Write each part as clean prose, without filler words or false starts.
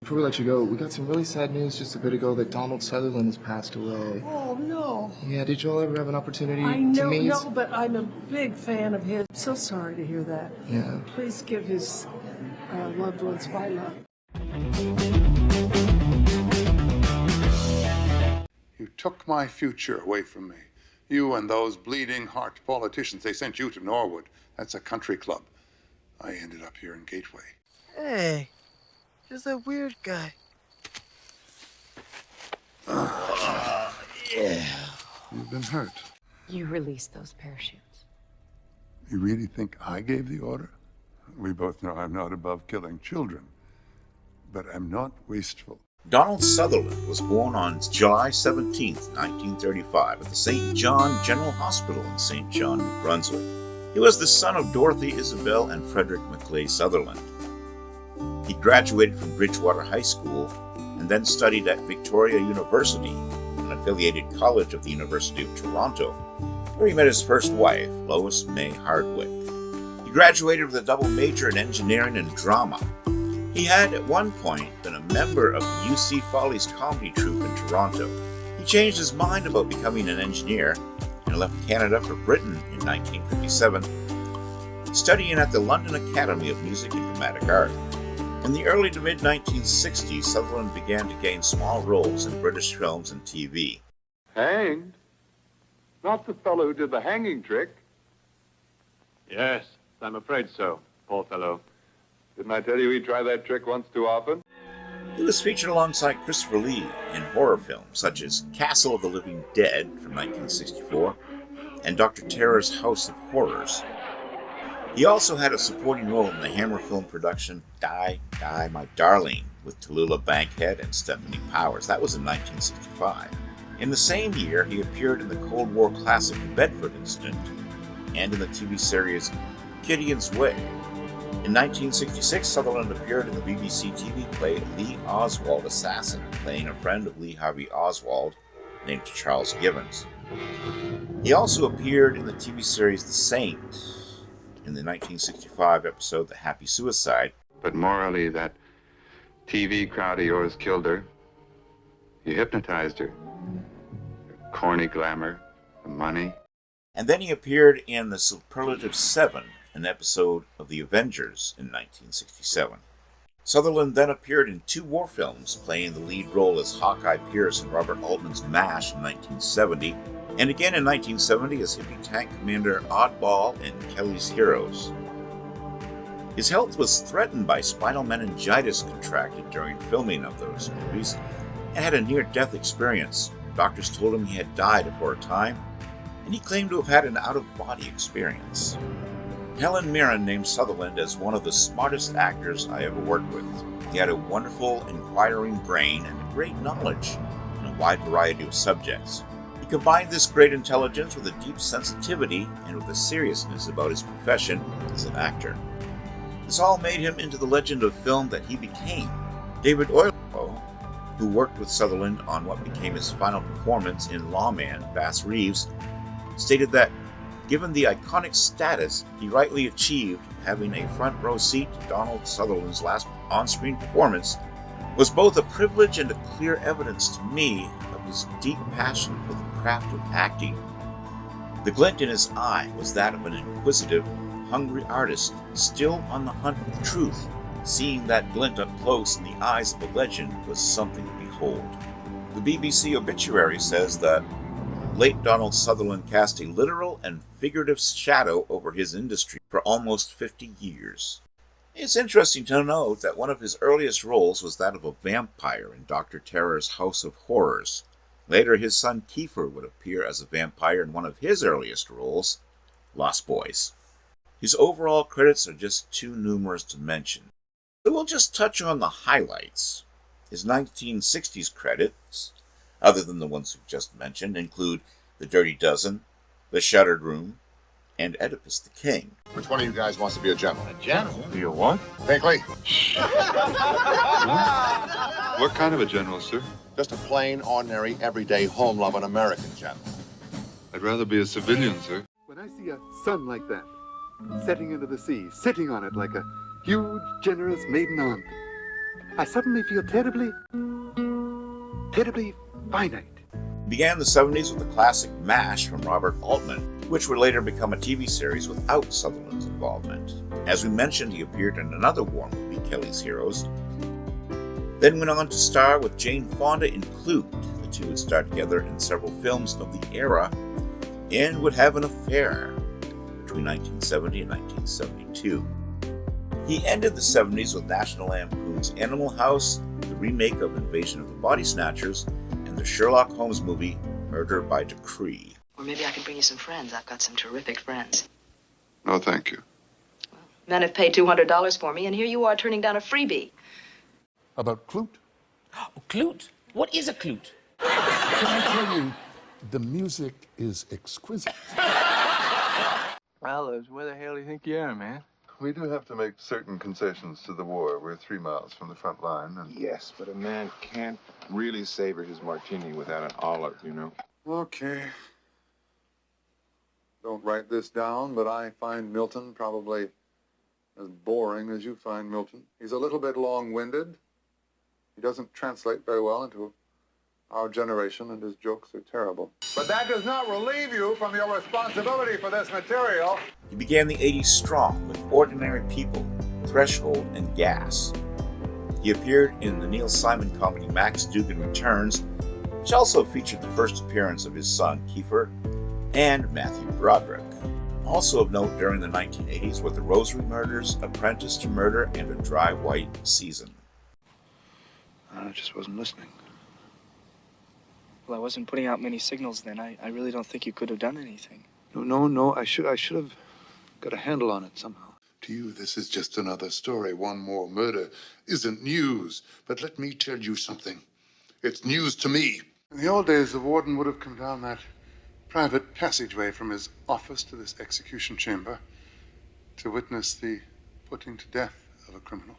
before we let you go, we got some really sad news just a bit ago that Donald Sutherland has passed away. Oh, no. Yeah, did y'all ever have an opportunity I to know, meet? no, but I'm a big fan of his. So sorry to hear that. Yeah. Please give his loved ones my love. You took my future away from me. You and those bleeding heart politicians, they sent you to Norwood. That's a country club. I ended up here in Gateway. Hey, there's that weird guy. Yeah. You've been hurt. You released those parachutes. You really think I gave the order? We both know I'm not above killing children, but I'm not wasteful. Donald Sutherland was born on July 17, 1935, at the St. John General Hospital in St. John, New Brunswick. He was the son of Dorothy Isabel and Frederick Maclay Sutherland. He graduated from Bridgewater High School and then studied at Victoria University, an affiliated college of the University of Toronto, where he met his first wife, Lois May Hardwick. He graduated with a double major in engineering and drama. He had at one point been a member of the UC Follies comedy troupe in Toronto. He changed his mind about becoming an engineer and left Canada for Britain in 1957, studying at the London Academy of Music and Dramatic Art. In the early to mid-1960s, Sutherland began to gain small roles in British films and TV. Hanged? Not the fellow who did the hanging trick. Yes, I'm afraid so, poor fellow. Didn't I tell you he'd try that trick once too often? He was featured alongside Christopher Lee in horror films such as Castle of the Living Dead from 1964 and Dr. Terror's House of Horrors. He also had a supporting role in the Hammer film production Die, Die, My Darling with Tallulah Bankhead and Stephanie Powers. That was in 1965. In the same year, he appeared in the Cold War classic Bedford Incident and in the TV series Gideon's Way. In 1966, Sutherland appeared in the BBC TV play Lee Oswald Assassin, playing a friend of Lee Harvey Oswald named Charles Gibbons. He also appeared in the TV series The Saint in the 1965 episode The Happy Suicide. But morally, that TV crowd of yours killed her. You hypnotized her. Her corny glamour, the money. And then he appeared in The Superlative 7, an episode of The Avengers in 1967. Sutherland then appeared in 2 war films, playing the lead role as Hawkeye Pierce in Robert Altman's MASH in 1970, and again in 1970 as Hippie Tank Commander Oddball in Kelly's Heroes. His health was threatened by spinal meningitis contracted during filming of those movies, and had a near-death experience. Doctors told him he had died for a time, and he claimed to have had an out-of-body experience. Helen Mirren named Sutherland as one of the smartest actors I ever worked with. He had a wonderful, inquiring brain and a great knowledge in a wide variety of subjects. He combined this great intelligence with a deep sensitivity and with a seriousness about his profession as an actor. This all made him into the legend of film that he became. David Oyelowo, who worked with Sutherland on what became his final performance in Lawman, Bass Reeves, stated that given the iconic status he rightly achieved, having a front row seat to Donald Sutherland's last on-screen performance was both a privilege and a clear evidence to me of his deep passion for the craft of acting. The glint in his eye was that of an inquisitive, hungry artist still on the hunt for the truth. Seeing that glint up close in the eyes of a legend was something to behold. The BBC obituary says that late Donald Sutherland cast a literal and figurative shadow over his industry for almost 50 years. It's interesting to note that one of his earliest roles was that of a vampire in Dr. Terror's House of Horrors. Later, his son Kiefer would appear as a vampire in one of his earliest roles, Lost Boys. His overall credits are just too numerous to mention, so we'll just touch on the highlights. His 1960s credits, other than the ones we've just mentioned, include The Dirty Dozen, The Shuttered Room, and Oedipus the King. Which one of you guys wants to be a general? A general? Be a what? Binkley. What kind of a general, sir? Just a plain, ordinary, everyday, home-loving American general. I'd rather be a civilian, sir. When I see a sun like that, setting into the sea, sitting on it like a huge, generous maiden aunt, I suddenly feel terribly finite. He began the 70s with the classic MASH from Robert Altman, which would later become a TV series without Sutherland's involvement. As we mentioned, he appeared in another war movie, Kelly's Heroes, then went on to star with Jane Fonda in Clute. The two would star together in several films of the era and would have an affair between 1970 and 1972. He ended the 70s with National Lampoon's Animal House, the remake of Invasion of the Body Snatchers, and the Sherlock Holmes movie Murder by Decree. Or maybe I could bring you some friends. I've got some terrific friends. No, thank you. Men have paid $200 for me, and here you are turning down a freebie. About Clute? Oh, Clute? What is a Clute? Can I tell you, the music is exquisite. Well, where the hell do you think you are, man? We do have to make certain concessions to the war. We're 3 miles from the front line. And... Yes, but a man can't really savor his martini without an olive, you know? Okay. Don't write this down, but I find Milton probably as boring as you find Milton. He's a little bit long-winded. He doesn't translate very well into our generation, and his jokes are terrible. But that does not relieve you from your responsibility for this material. He began the 80s strong with Ordinary People, Threshold, and Gas. He appeared in the Neil Simon comedy Max Dugan Returns, which also featured the first appearance of his son Kiefer and Matthew Broderick. Also of note during the 1980s were The Rosary Murders, Apprentice to Murder, and A Dry White Season. I just wasn't listening. Well, I wasn't putting out many signals then. I really don't think you could have done anything. No. I should have got a handle on it somehow. To you, this is just another story. One more murder isn't news. But let me tell you something. It's news to me. In the old days, the warden would have come down that private passageway from his office to this execution chamber to witness the putting to death of a criminal.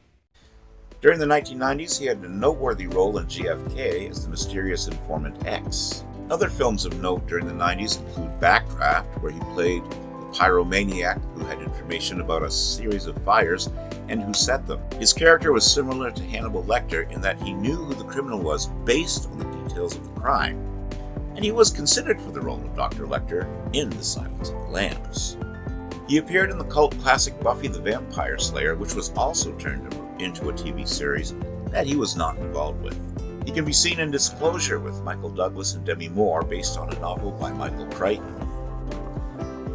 During the 1990s, he had a noteworthy role in GFK as the mysterious informant X. Other films of note during the 90s include Backdraft, where he played the pyromaniac who had information about a series of fires and who set them. His character was similar to Hannibal Lecter in that he knew who the criminal was based on the details of the crime, and he was considered for the role of Dr. Lecter in The Silence of the Lambs. He appeared in the cult classic Buffy the Vampire Slayer, which was also turned into a TV series that he was not involved with. He can be seen in Disclosure with Michael Douglas and Demi Moore, based on a novel by Michael Crichton.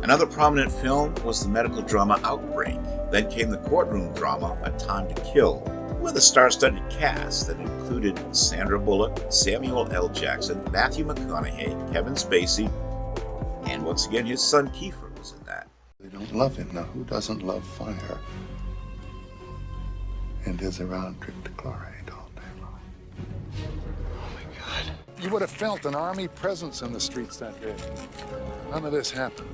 Another prominent film was the medical drama Outbreak. Then came the courtroom drama A Time to Kill, with a star-studded cast that included Sandra Bullock, Samuel L. Jackson, Matthew McConaughey, Kevin Spacey, and once again his son Kiefer was in that. They don't love him. Now, who doesn't love fire? And is around trichloride all day long. Oh my God. You would have felt an army presence in the streets that day. None of this happened.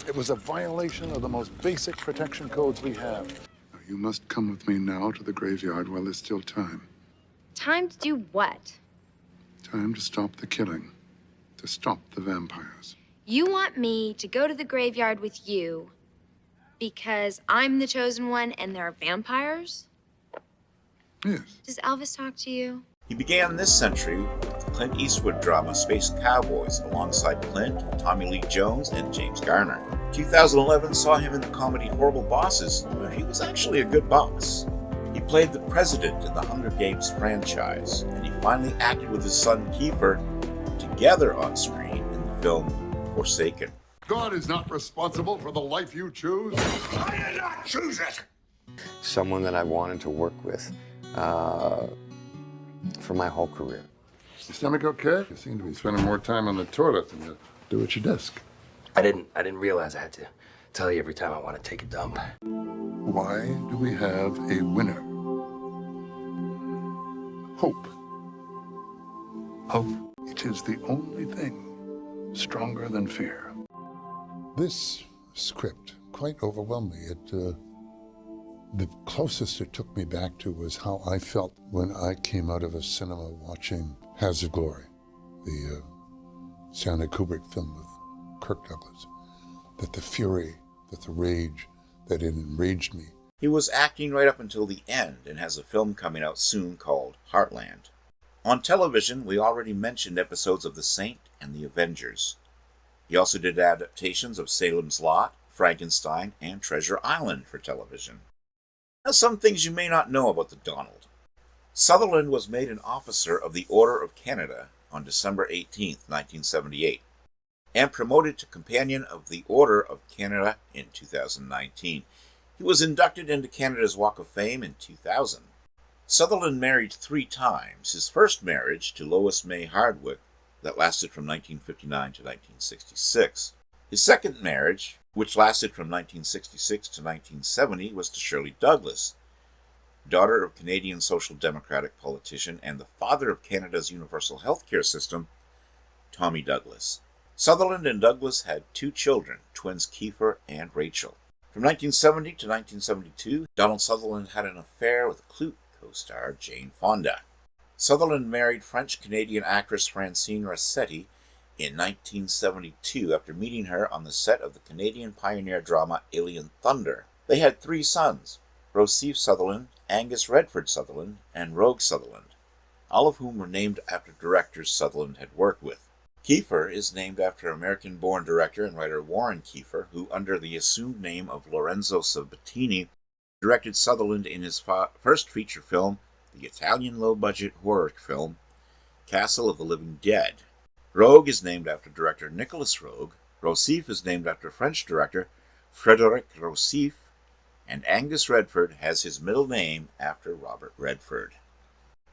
It was a violation of the most basic protection codes we have. Now, you must come with me now to the graveyard while there's still time. Time to do what? Time to stop the killing. To stop the vampires. You want me to go to the graveyard with you because I'm the chosen one and there are vampires? Yes. Does Elvis talk to you? He began this century with the Clint Eastwood drama Space Cowboys alongside Clint, Tommy Lee Jones, and James Garner. 2011 saw him in the comedy Horrible Bosses, where he was actually a good boss. He played the president in the Hunger Games franchise, and he finally acted with his son Kiefer together on screen in the film Forsaken. God is not responsible for the life you choose. I did not choose it! Someone that I wanted to work with for my whole career. Your stomach okay? You seem to be spending more time on the toilet than you do at your desk. I didn't realize I had to tell you every time I want to take a dump. Why do we have a winner? Hope. Hope? It is the only thing stronger than fear. This script quite overwhelmed me. The closest it took me back to was how I felt when I came out of a cinema watching House of Glory, the Stanley Kubrick film with Kirk Douglas. That the fury, that the rage, that it enraged me He was acting right up until the end and has a film coming out soon called Heartland. On television, we already mentioned episodes of The Saint and The Avengers. He also did adaptations of Salem's Lot, Frankenstein, and Treasure Island for television. Now, some things you may not know about the Donald. Sutherland was made an officer of the Order of Canada on December 18, 1978, and promoted to Companion of the Order of Canada in 2019. He was inducted into Canada's Walk of Fame in 2000. Sutherland married 3 times. His first marriage to Lois May Hardwick, that lasted from 1959 to 1966. His second marriage, which lasted from 1966 to 1970, was to Shirley Douglas, daughter of Canadian Social Democratic politician and the father of Canada's universal healthcare system, Tommy Douglas. Sutherland and Douglas had 2 children, twins Kiefer and Rachel. From 1970 to 1972, Donald Sutherland had an affair with Clute co-star Jane Fonda. Sutherland married French-Canadian actress Francine Rossetti in 1972 after meeting her on the set of the Canadian pioneer drama Alien Thunder. They had 3 sons, Rossif Sutherland, Angus Redford Sutherland, and Rogue Sutherland, all of whom were named after directors Sutherland had worked with. Kiefer is named after American-born director and writer Warren Kiefer, who, under the assumed name of Lorenzo Sabatini, directed Sutherland in his first feature film, the Italian low-budget horror film Castle of the Living Dead. Rogue is named after director Nicolas Rogue, Rossif is named after French director Frédéric Rossif, and Angus Redford has his middle name after Robert Redford.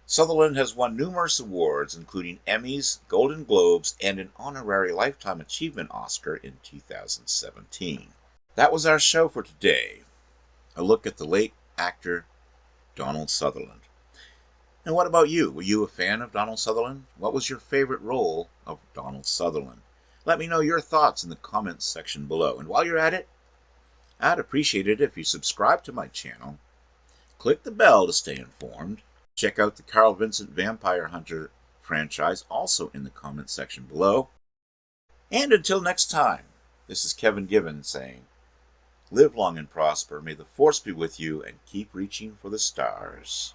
Sutherland has won numerous awards, including Emmys, Golden Globes, and an honorary Lifetime Achievement Oscar in 2017. That was our show for today. A look at the late actor Donald Sutherland. And what about you? Were you a fan of Donald Sutherland? What was your favorite role of Donald Sutherland? Let me know your thoughts in the comments section below. And while you're at it, I'd appreciate it if you subscribe to my channel, click the bell to stay informed, check out the Carl Vincent Vampire Hunter franchise also in the comments section below. And until next time, this is Kevin Given saying, live long and prosper, may the force be with you, and keep reaching for the stars.